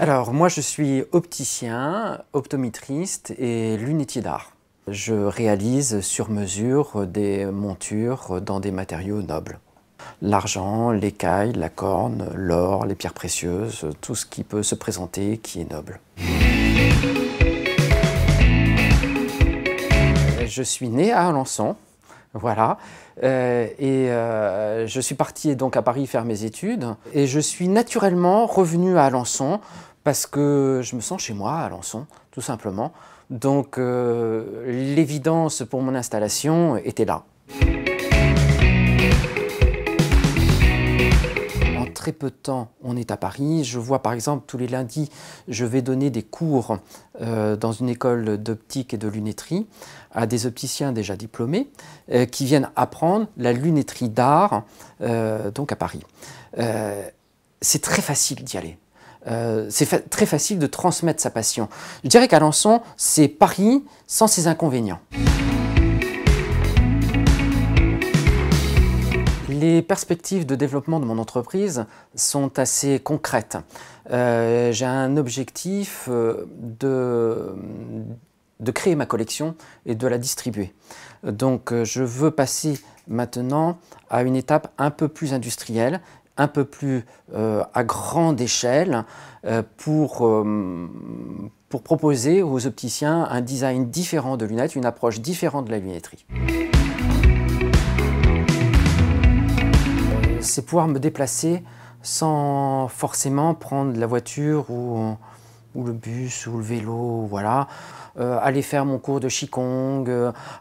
Alors moi je suis opticien, optométriste et lunetier d'art. Je réalise sur mesure des montures dans des matériaux nobles. L'argent, l'écaille, la corne, l'or, les pierres précieuses, tout ce qui peut se présenter qui est noble. Je suis né à Alençon, voilà, je suis parti donc à Paris faire mes études et je suis naturellement revenu à Alençon parce que je me sens chez moi à Alençon, tout simplement. Donc l'évidence pour mon installation était là. En très peu de temps, on est à Paris. Je vois par exemple tous les lundis, je vais donner des cours dans une école d'optique et de lunetterie à des opticiens déjà diplômés qui viennent apprendre la lunetterie d'art donc à Paris. C'est très facile d'y aller. C'est très facile de transmettre sa passion. Je dirais qu'Alençon, c'est Paris sans ses inconvénients. Les perspectives de développement de mon entreprise sont assez concrètes. J'ai un objectif de créer ma collection et de la distribuer. Donc je veux passer maintenant à une étape un peu plus industrielle, un peu plus à grande échelle pour proposer aux opticiens un design différent de lunettes, une approche différente de la lunetterie. C'est pouvoir me déplacer sans forcément prendre la voiture ou le bus ou le vélo, voilà. Aller faire mon cours de Qigong,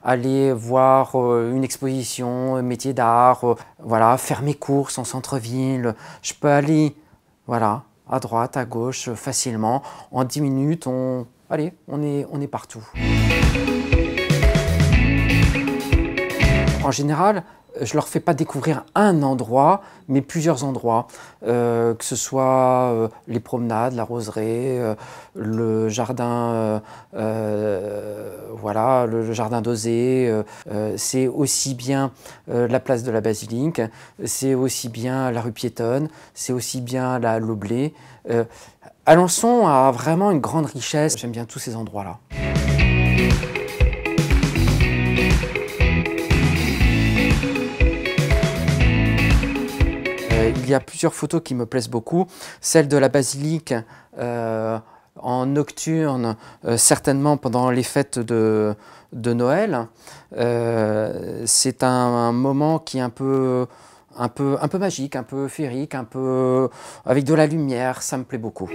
aller voir une exposition, métier d'art, voilà, faire mes courses en centre-ville. Je peux aller, voilà, à droite, à gauche, facilement. En 10 minutes, on est partout. En général, je ne leur fais pas découvrir un endroit, mais plusieurs endroits, que ce soit les promenades, la roseraie, le jardin, voilà, le jardin d'Ozé, c'est aussi bien la place de la Basilique, c'est aussi bien la rue piétonne, c'est aussi bien la Loblé. Alençon a vraiment une grande richesse, j'aime bien tous ces endroits-là. Il y a plusieurs photos qui me plaisent beaucoup. Celle de la basilique en nocturne, certainement pendant les fêtes de Noël. C'est un moment qui est un peu magique, un peu féerique, un peu avec de la lumière, ça me plaît beaucoup.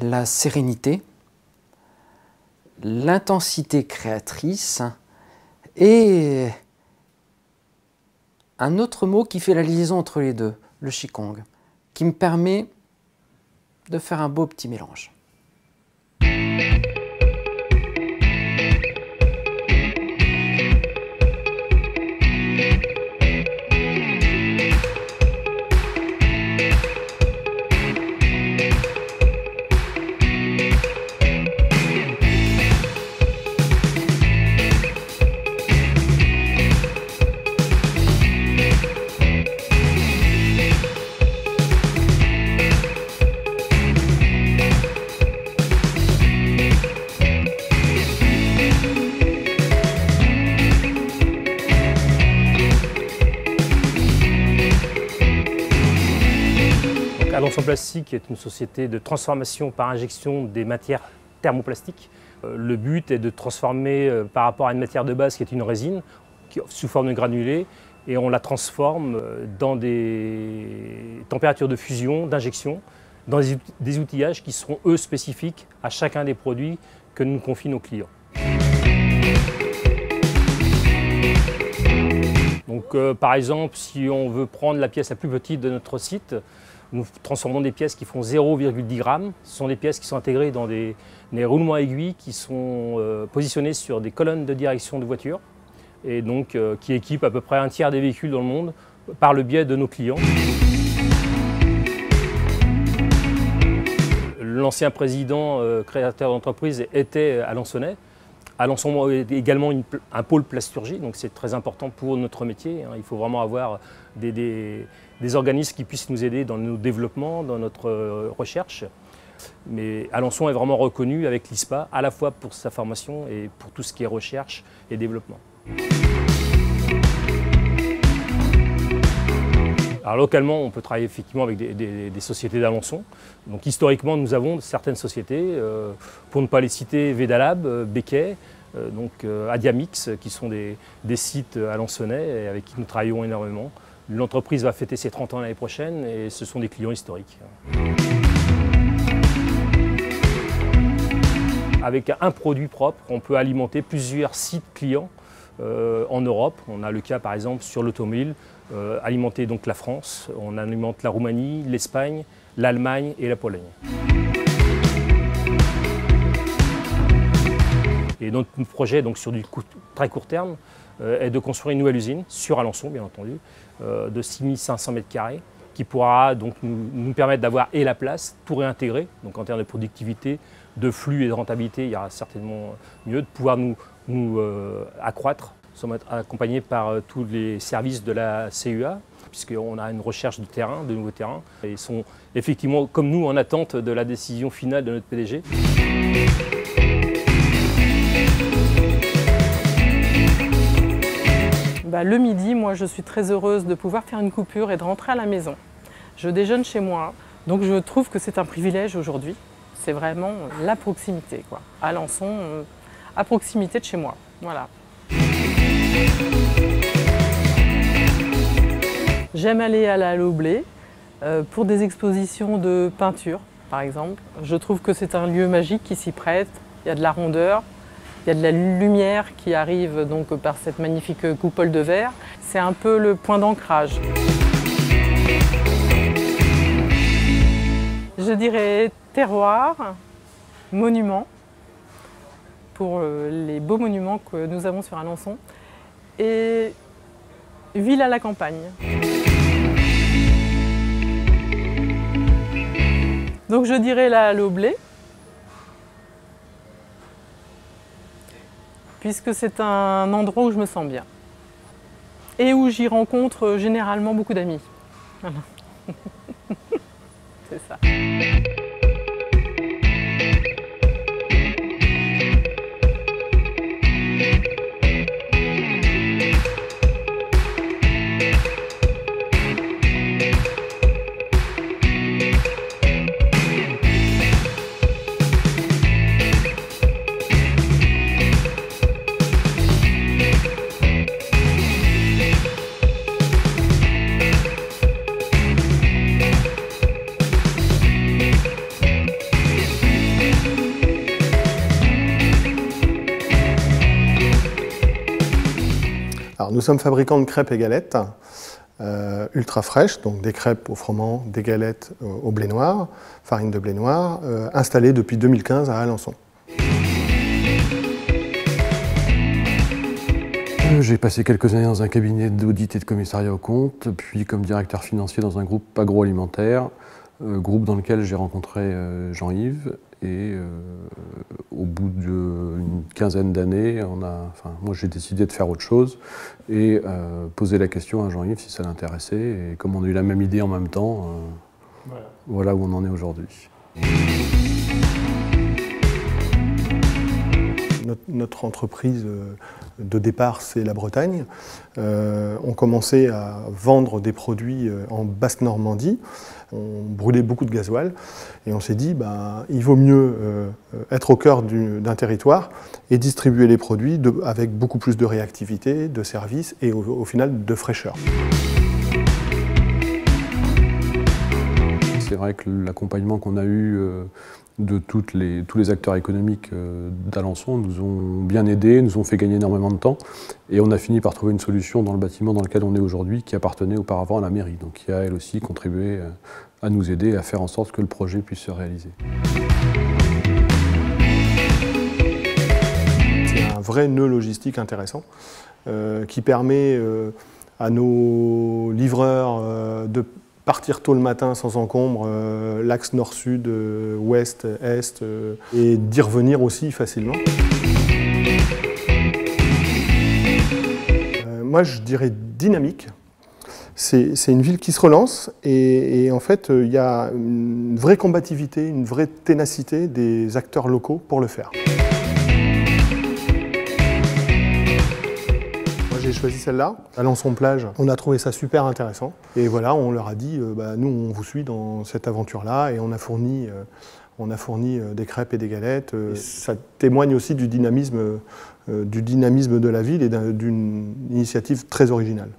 La sérénité, l'intensité créatrice et un autre mot qui fait la liaison entre les deux, le Qigong, qui me permet de faire un beau petit mélange. Alençon Plastique est une société de transformation par injection des matières thermoplastiques. Le but est de transformer par rapport à une matière de base qui est une résine, sous forme de granulés, et on la transforme dans des températures de fusion, d'injection, dans des outillages qui seront eux spécifiques à chacun des produits que nous confient nos clients. Donc, par exemple, si on veut prendre la pièce la plus petite de notre site, nous transformons des pièces qui font 0,10 grammes. Ce sont des pièces qui sont intégrées dans des roulements aiguilles qui sont positionnés sur des colonnes de direction de voiture et donc qui équipent à peu près un tiers des véhicules dans le monde par le biais de nos clients. L'ancien président créateur d'entreprise était alençonnais. Alençon est également un pôle plasturgie, donc c'est très important pour notre métier. Il faut vraiment avoir des organismes qui puissent nous aider dans nos développements, dans notre recherche. Mais Alençon est vraiment reconnu avec l'ISPA, à la fois pour sa formation et pour tout ce qui est recherche et développement. Alors localement, on peut travailler effectivement avec des sociétés d'Alençon. Donc historiquement, nous avons certaines sociétés, pour ne pas les citer, Vedalab, Becquet, Adiamix, qui sont des sites alençonnais et avec qui nous travaillons énormément. L'entreprise va fêter ses 30 ans l'année prochaine et ce sont des clients historiques. Avec un produit propre, on peut alimenter plusieurs sites clients en Europe. On a le cas par exemple sur l'automobile, alimenter donc la France, on alimente la Roumanie, l'Espagne, l'Allemagne et la Pologne. Et notre projet donc, sur du très court terme est de construire une nouvelle usine sur Alençon bien entendu, de 6500 m², qui pourra donc nous permettre d'avoir et la place pour réintégrer, donc en termes de productivité, de flux et de rentabilité, il y aura certainement mieux de pouvoir nous accroître. Nous sommes accompagnés par tous les services de la CUA, puisqu'on a une recherche de terrain, de nouveaux terrains. Et ils sont effectivement, comme nous, en attente de la décision finale de notre PDG. Le midi, moi, je suis très heureuse de pouvoir faire une coupure et de rentrer à la maison. Je déjeune chez moi, donc je trouve que c'est un privilège aujourd'hui. C'est vraiment la proximité, quoi. Alençon, à proximité de chez moi. Voilà. J'aime aller à la Loblé pour des expositions de peinture, par exemple. Je trouve que c'est un lieu magique qui s'y prête. Il y a de la rondeur, il y a de la lumière qui arrive donc par cette magnifique coupole de verre. C'est un peu le point d'ancrage. Je dirais terroir, monument, pour les beaux monuments que nous avons sur Alençon, et ville à la campagne. Donc je dirais la Loblé, puisque c'est un endroit où je me sens bien et où j'y rencontre généralement beaucoup d'amis. Voilà. C'est ça. Alors, nous sommes fabricants de crêpes et galettes ultra fraîches, donc des crêpes au froment, des galettes au blé noir, farine de blé noir, installées depuis 2015 à Alençon. J'ai passé quelques années dans un cabinet d'audit et de commissariat aux comptes, puis comme directeur financier dans un groupe agroalimentaire, groupe dans lequel j'ai rencontré Jean-Yves. Et au bout d'une quinzaine d'années, moi j'ai décidé de faire autre chose et poser la question à Jean-Yves si ça l'intéressait. Et comme on a eu la même idée en même temps, voilà où on en est aujourd'hui. Notre entreprise de départ, c'est la Bretagne. On commençait à vendre des produits en Basse-Normandie. On brûlait beaucoup de gasoil et on s'est dit il vaut mieux être au cœur d'un territoire et distribuer les produits avec beaucoup plus de réactivité, de service et au final de fraîcheur. C'est vrai que l'accompagnement qu'on a eu de tous les acteurs économiques d'Alençon nous ont bien aidés, nous ont fait gagner énormément de temps et on a fini par trouver une solution dans le bâtiment dans lequel on est aujourd'hui qui appartenait auparavant à la mairie, donc qui a elle aussi contribué à nous aider à faire en sorte que le projet puisse se réaliser. C'est un vrai nœud logistique intéressant qui permet à nos livreurs de partir tôt le matin sans encombre, l'axe nord-sud, ouest, est, et d'y revenir aussi facilement. moi je dirais dynamique. C'est une ville qui se relance et en fait il y a une vraie combativité, une vraie ténacité des acteurs locaux pour le faire. Moi j'ai choisi celle-là, Alençon-Plage. On a trouvé ça super intéressant et voilà, on leur a dit nous on vous suit dans cette aventure-là et on a fourni des crêpes et des galettes. Ça témoigne aussi du dynamisme de la ville et d'une initiative très originale.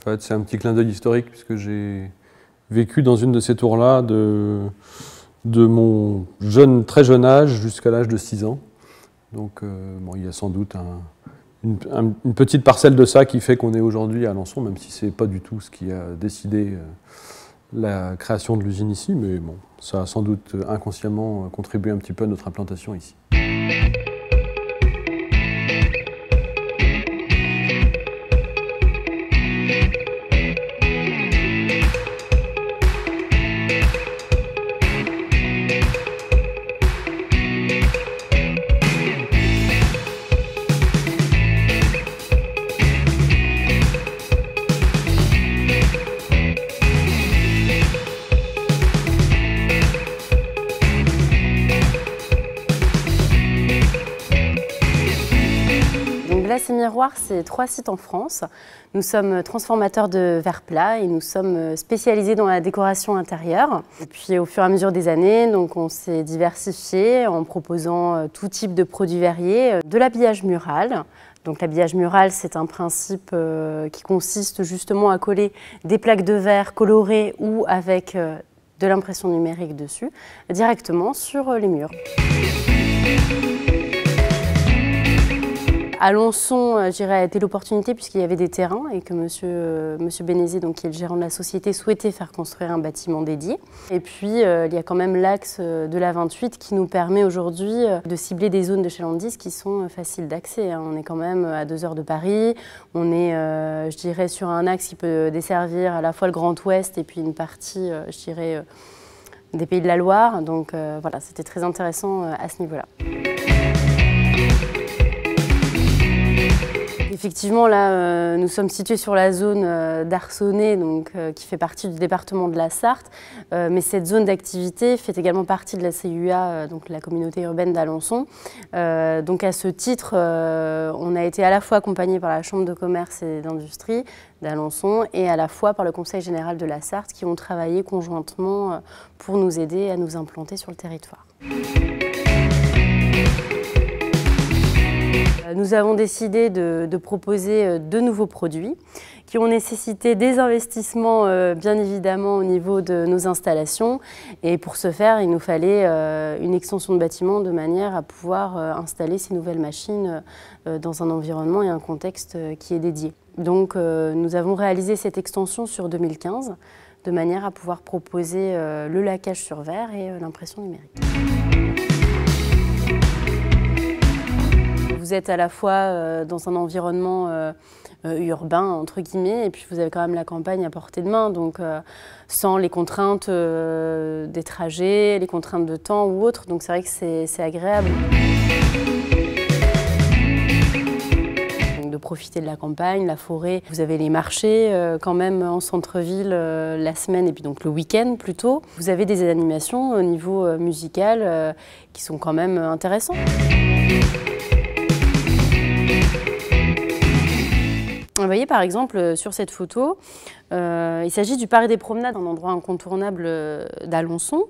En fait, c'est un petit clin d'œil historique puisque j'ai vécu dans une de ces tours-là de mon très jeune âge jusqu'à l'âge de 6 ans. Donc bon, il y a sans doute une petite parcelle de ça qui fait qu'on est aujourd'hui à Alençon, même si ce n'est pas du tout ce qui a décidé la création de l'usine ici, mais bon, ça a sans doute inconsciemment contribué un petit peu à notre implantation ici. Glace & Miroir, c'est 3 sites en France. Nous sommes transformateurs de verre plat et nous sommes spécialisés dans la décoration intérieure. Et puis au fur et à mesure des années, donc, on s'est diversifié en proposant tout type de produits verriers, de l'habillage mural. Donc l'habillage mural, c'est un principe qui consiste justement à coller des plaques de verre colorées ou avec de l'impression numérique dessus, directement sur les murs. Alençon, je dirais, a été l'opportunité puisqu'il y avait des terrains et que monsieur Bénézé, donc, qui est le gérant de la société, souhaitait faire construire un bâtiment dédié. Et puis, il y a quand même l'axe de la 28 qui nous permet aujourd'hui de cibler des zones de chalandise qui sont faciles d'accès. On est quand même à 2 heures de Paris. On est, je dirais, sur un axe qui peut desservir à la fois le Grand Ouest et puis une partie, je dirais, des Pays de la Loire. Donc voilà, c'était très intéressant à ce niveau-là. Effectivement, là, nous sommes situés sur la zone d'Arcenay, donc qui fait partie du département de la Sarthe. Mais cette zone d'activité fait également partie de la CUA, donc la communauté urbaine d'Alençon. Donc à ce titre, on a été à la fois accompagné par la Chambre de commerce et d'industrie d'Alençon et à la fois par le Conseil général de la Sarthe qui ont travaillé conjointement pour nous aider à nous implanter sur le territoire. Nous avons décidé de proposer de nouveaux produits qui ont nécessité des investissements bien évidemment au niveau de nos installations et pour ce faire il nous fallait une extension de bâtiment de manière à pouvoir installer ces nouvelles machines dans un environnement et un contexte qui est dédié. Donc nous avons réalisé cette extension sur 2015 de manière à pouvoir proposer le laquage sur verre et l'impression numérique. Vous êtes à la fois dans un environnement urbain, entre guillemets, et puis vous avez quand même la campagne à portée de main, donc sans les contraintes des trajets, les contraintes de temps ou autres, donc c'est vrai que c'est agréable. De profiter de la campagne, la forêt. Vous avez les marchés quand même en centre-ville la semaine et puis donc le week-end plutôt. Vous avez des animations au niveau musical qui sont quand même intéressantes. Vous voyez par exemple sur cette photo, il s'agit du Parc des Promenades, un endroit incontournable d'Alençon.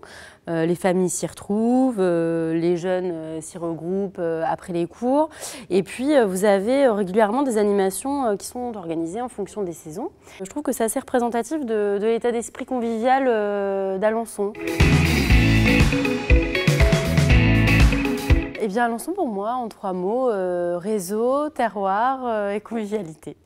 Les familles s'y retrouvent, les jeunes s'y regroupent après les cours. Et puis vous avez régulièrement des animations qui sont organisées en fonction des saisons. Je trouve que c'est assez représentatif de l'état d'esprit convivial d'Alençon. Eh bien, Alençon pour moi, en 3 mots, réseau, terroir et convivialité.